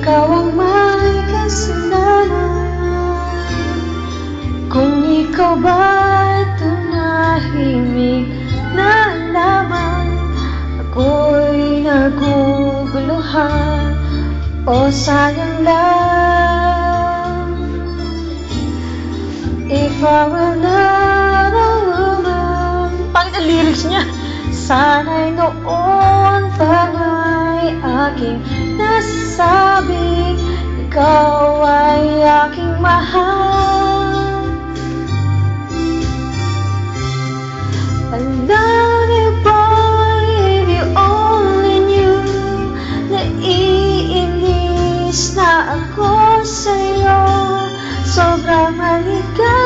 ikaw ang may kasalanan. Kung ikaw ba'y tumahimik na lamang, ako'y naguguluhan o sayang lang. If I were not a woman, pangit ang lyrics niya. Sana'y noon pa nga'y aking nasabing ikaw ay aking mahal. I love you, boy, if you only knew. Naiinis na ako sa'yo, sobrang maliit ka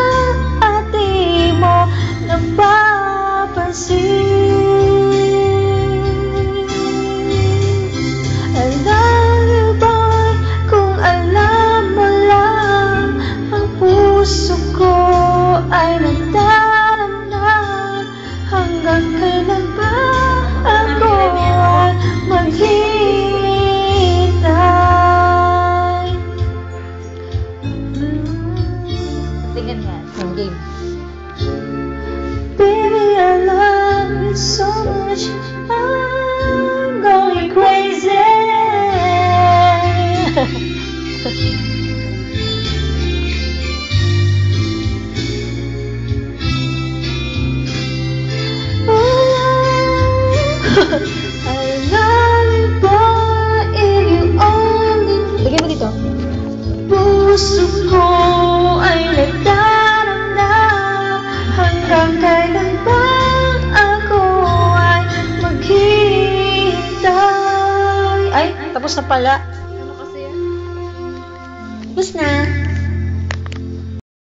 at di mo napapansin. I love you, boy, kung alam mo lang, ang puso ko ay nagdaramdam. Hanggang kailan ba ako ay maghihintay? Tingnan nga. Ang game. Baby, I love you so much, I'm going crazy. I love you, boy, if you only. Lagay mo dito. Puso ko ay nagdaramdam. Hanggang kailan ba ako ay maghihintay? Ay, tapos na pala. Ano kasi yan? Tapos na.